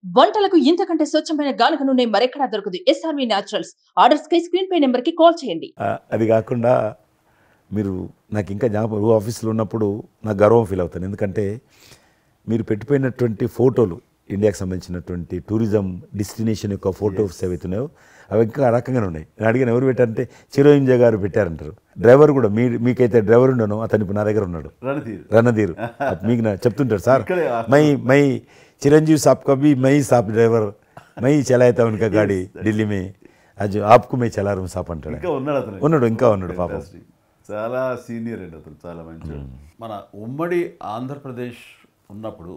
వంటలకు ఇంతకంటే స్వచ్ఛమైన గానుగ నూనె మరెక్కడా దొరకదు. SRV naturals. ఆర్డర్స్ కై స్క్రీన్ పై నెంబర్ కి కాల్ చేయండి. అది కాకుండా మీరు నాకు ఇంకా జ్ఞాపకం ఆఫీస్లో ఉన్నప్పుడు నాకు గర్వం ఫీల్ అవుతాను. ఎందుకంటే మీరు పెట్టిపోయినటువంటి ఫోటోలు ఇండియాకి సంబంధించినటువంటి టూరిజం డెస్టినేషన్ యొక్క ఫోటోస్ ఏవైతున్నాయో అవి ఇంకా ఆ రకంగానే ఉన్నాయి. నేను అడిగిన ఎవరు పెట్టారంటే చిరంజీవి గారు పెట్టారంటారు. డ్రైవర్ కూడా మీకైతే డ్రైవర్ ఉండను అతను ఇప్పుడు నా దగ్గర ఉన్నాడు, రణధీర్. మీకు చెప్తుంటారు సార్ మై चिरंजीव साहब का भी मैं ही साहब ड्राइवर मैं ही चलाया था उनका गाड़ी ఢిల్లీ में आज आपको मैं चला रहा हूं साहब అంటాడు. ఇంకా ఉన్నాడు పాపం. చాలా సీనియర్ అండి అతను, చాలా మంచి. మన ఉమ్మడి ఆంధ్రప్రదేశ్ ఉన్నప్పుడు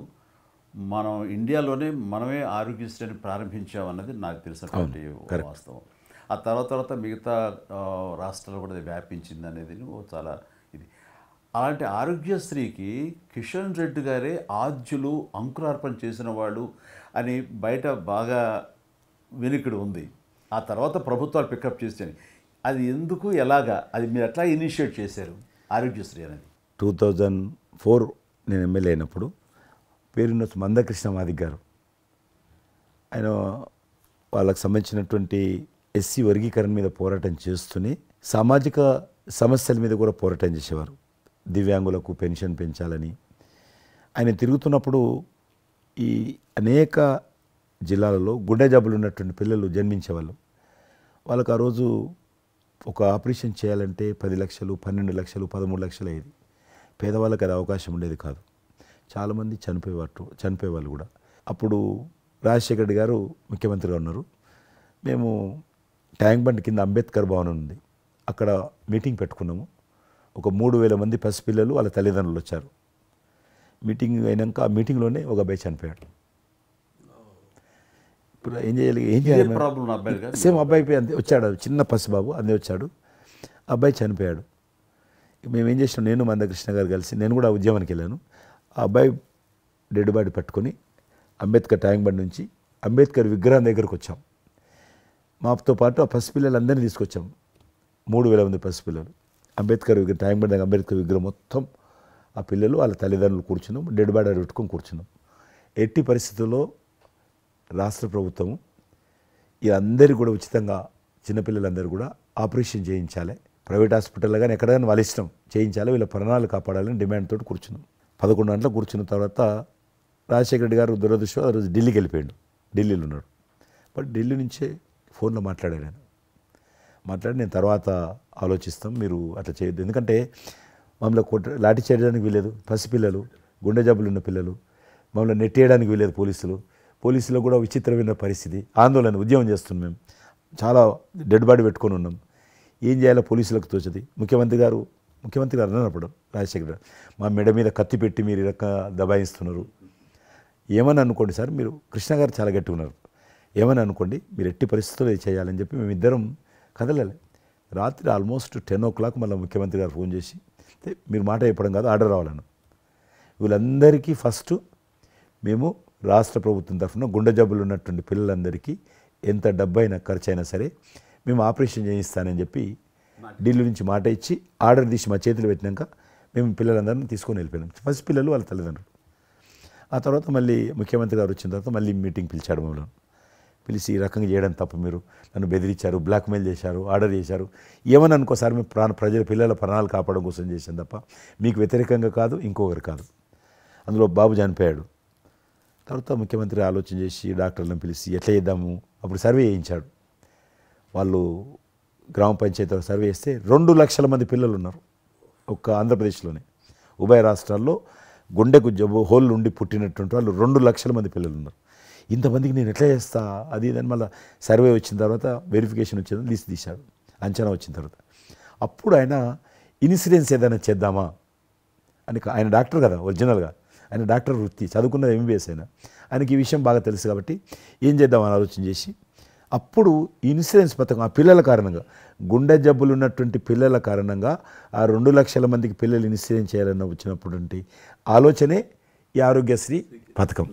మనం ఇండియాలోనే మనమే ఆరోగ్యశ్రీని ప్రారంభించామన్నది నాకు తెలిసినటువంటి వాస్తవం. ఆ తర్వాత మిగతా రాష్ట్రాలు కూడా వ్యాపించింది అనేది చాలా ఇది. అలాంటి ఆరోగ్యశ్రీకి కిషన్ రెడ్డి గారే ఆద్యులు, అంకురార్పణ చేసిన వాళ్ళు అని బయట బాగా వెనుకడు ఉంది. ఆ తర్వాత ప్రభుత్వాలు పికప్ చేస్తాయి. అది ఎందుకు, ఎలాగా, అది మీరు ఎట్లా ఇనిషియేట్ చేశారు ఆరోగ్యశ్రీ అనేది? 2004 నేను ఎమ్మెల్యే అయినప్పుడు పేరున్న మందకృష్ణ మాదిక్ గారు, ఆయన వాళ్ళకి సంబంధించినటువంటి ఎస్సీ వర్గీకరణ మీద పోరాటం చేస్తూనే సామాజిక సమస్యల మీద కూడా పోరాటం చేసేవారు. దివ్యాంగులకు పెన్షన్ పెంచాలని ఆయన తిరుగుతున్నప్పుడు ఈ అనేక జిల్లాలలో గుండె జబ్బులు ఉన్నటువంటి పిల్లలు జన్మించేవాళ్ళు. వాళ్ళకు ఆ రోజు ఒక ఆపరేషన్ చేయాలంటే 10 లక్షలు, 12 లక్షలు, 13 లక్షలు అయ్యేది. పేదవాళ్ళకి అది అవకాశం ఉండేది కాదు. చాలామంది చనిపోయేవాళ్ళు కూడా. అప్పుడు రాజశేఖర రెడ్డి గారు ముఖ్యమంత్రిగా ఉన్నారు. మేము ట్యాంక్ బండ్ కింద అంబేద్కర్ భవన్ ఉంది, అక్కడ మీటింగ్ పెట్టుకున్నాము. ఒక 3000 మంది పసిపిల్లలు వాళ్ళ తల్లిదండ్రులు వచ్చారు. మీటింగ్ అయినాక ఆ మీటింగ్లోనే ఒక అబ్బాయి చనిపోయాడు. ఇప్పుడు ఏం చేయాలి సేమ్ అబ్బాయి అంతే వచ్చాడు, చిన్న పసిబాబు అందే వచ్చాడు, అబ్బాయి చనిపోయాడు. మేము ఏం చేసినాం, నేను మందకృష్ణ గారు కలిసి, నేను కూడా ఉద్యమానికి వెళ్ళాను. ఆ అబ్బాయి డెడ్ బాడీ పట్టుకొని అంబేద్కర్ ట్యాంక్ బండ్ నుంచి అంబేద్కర్ విగ్రహం దగ్గరకు వచ్చాం. మాతో పాటు ఆ పసిపిల్లలందరినీ తీసుకొచ్చాం, 3000 మంది పసిపిల్లలు. అంబేద్కర్ విగ్రహం ట్యాంక్ బండ్ అంబేద్కర్ విగ్రహం మొత్తం ఆ పిల్లలు వాళ్ళ తల్లిదండ్రులు కూర్చున్నాం, డెడ్ బాడీ పెట్టుకొని కూర్చున్నాం. ఎట్టి పరిస్థితుల్లో రాష్ట్ర ప్రభుత్వం అందరికీ కూడా ఉచితంగా చిన్నపిల్లలందరూ కూడా ఆపరేషన్ చేయించాలి, ప్రైవేట్ హాస్పిటల్లో కానీ ఎక్కడైనా వాళ్ళ ఇష్టం చేయించాలి, వీళ్ళ ప్రాణాలు కాపాడాలని డిమాండ్ తోటి కూర్చున్నాం. 11 గంటలకు కూర్చున్న తర్వాత రాజశేఖర రెడ్డి గారు దురదృష్టం ఆ రోజు ఢిల్లీకి వెళ్ళిపోయాడు, ఢిల్లీలో ఉన్నాడు. బట్ ఢిల్లీ నుంచే ఫోన్లో మాట్లాడాను నేను. మాట్లాడి నేను తర్వాత ఆలోచిస్తాం, మీరు అట్లా చేయొద్దు, ఎందుకంటే మమ్మల్ని లాఠీ చేయడానికి వీలేదు, పసిపిల్లలు, గుండె జబ్బులు ఉన్న పిల్లలు, మమ్మల్ని నెట్టేయడానికి వీలేదు పోలీసులు కూడా విచిత్రమైన పరిస్థితి, ఆందోళన, ఉద్యమం చేస్తున్నాం మేము, చాలా డెడ్ బాడీ పెట్టుకొని ఉన్నాం. ఏం చేయాలో పోలీసులకు తోచది. ముఖ్యమంత్రి గారు అన్నప్పుడు రాజశేఖర్ గారు మా మెడ మీద కత్తి పెట్టి మీరు ఈ రకంగా దబాయిస్తున్నారు, ఏమని అనుకోండి సార్, మీరు కృష్ణ గారు చాలా గట్టిగా ఉన్నారు, ఏమని అనుకోండి, మీరు ఎట్టి పరిస్థితుల్లో ఇది చేయాలని చెప్పి మేమిద్దరం కదలాలి. రాత్రి ఆల్మోస్ట్ 10 o'clock మళ్ళీ ముఖ్యమంత్రి గారు ఫోన్ చేసి, మీరు మాట చెప్పడం కాదు ఆర్డర్ రావాలను, వీళ్ళందరికీ ఫస్ట్ మేము రాష్ట్ర ప్రభుత్వం తరఫున గుండె జబ్బులు ఉన్నటువంటి పిల్లలందరికీ ఎంత డబ్బు అయినా ఖర్చు అయినా సరే మేము ఆపరేషన్ చేయిస్తానని చెప్పి ఢిల్లీ నుంచి మాట ఇచ్చి ఆర్డర్ తీసి మా చేతులు పెట్టినాక మేము పిల్లలందరినీ తీసుకొని వెళ్ళిపోయినాం, ఫస్ట్ పిల్లలు వాళ్ళ తల్లిదండ్రులు. ఆ తర్వాత మళ్ళీ ముఖ్యమంత్రి గారు వచ్చిన తర్వాత మళ్ళీ మీటింగ్ పిలిచాడు మమ్మల్ని. పిలిచి ఈ రకంగా చేయడం తప్ప, మీరు నన్ను బెదిరించారు, బ్లాక్మెయిల్ చేశారు, ఆర్డర్ చేశారు, ఏమని అనుకోసారి మేము ప్రజల పిల్లల ప్రాణాలు కాపాడడం కోసం చేశాను తప్ప మీకు వ్యతిరేకంగా కాదు, ఇంకొకరు కాదు. అందులో బాబు చనిపోయాడు. తర్వాత ముఖ్యమంత్రి ఆలోచన చేసి డాక్టర్లను పిలిచి ఎట్లా చేద్దాము, అప్పుడు సర్వే చేయించాడు. వాళ్ళు గ్రామ పంచాయతీలో సర్వే చేస్తే 2 లక్షల మంది పిల్లలు ఉన్నారు ఒక్క ఆంధ్రప్రదేశ్లోనే. ఉభయ రాష్ట్రాల్లో గుండెకు జబ్బు హోల్ ఉండి పుట్టినటువంటి వాళ్ళు 2 లక్షల మంది పిల్లలు ఉన్నారు. ఇంతమందికి నేను ఎట్లా చేస్తా అది దాని మళ్ళీ సర్వే వచ్చిన తర్వాత వెరిఫికేషన్ వచ్చిన లిస్ట్ తీశాడు, అంచనా వచ్చిన తర్వాత అప్పుడు ఆయన ఇన్సూరెన్స్ ఏదైనా చేద్దామా అని, ఆయన డాక్టర్ కదా ఒరిజినల్గా, ఆయన డాక్టర్ వృత్తి చదువుకున్నది MBBS ఆయనకి ఈ విషయం బాగా తెలుసు కాబట్టి ఏం చేద్దామని ఆలోచన చేసి అప్పుడు ఇన్సూరెన్స్ పథకం ఆ పిల్లల కారణంగా, గుండె జబ్బులు ఉన్నటువంటి పిల్లల కారణంగా ఆ 2 లక్షల మందికి పిల్లలు ఇన్సూరెన్స్ చేయాలన్న వచ్చినటువంటి ఆలోచనే ఈ ఆరోగ్యశ్రీ పథకం.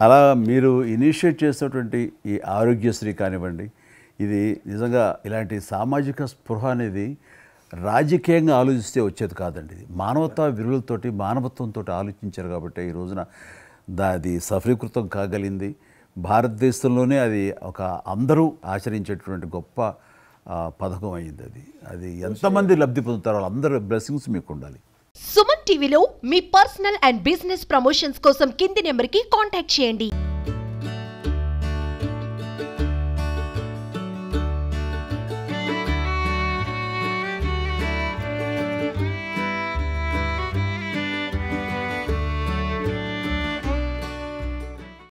అలా మీరు ఇనిషియేట్ చేసినటువంటి ఈ ఆరోగ్యశ్రీ కానివ్వండి, ఇది నిజంగా ఇలాంటి సామాజిక స్పృహ అనేది రాజకీయంగా ఆలోచిస్తే వచ్చేది కాదండి. ఇది మానవతా విలువలతోటి, మానవత్వంతో ఆలోచించారు కాబట్టి ఈ రోజున అది సఫలీకృతం కాగలిగింది. భారతదేశంలోనే అది ఒక అందరూ ఆచరించేటువంటి గొప్ప పథకం అయింది. అది ఎంతమంది లబ్ధి పొందుతారో వాళ్ళందరూ బ్లెస్సింగ్స్ మీకు ఉండాలి. సుమన్ టీవీలో మీ పర్సనల్ అండ్ బిజినెస్ ప్రమోషన్స్ కోసం కింది నెంబర్కి కాంటాక్ట్ చేయండి.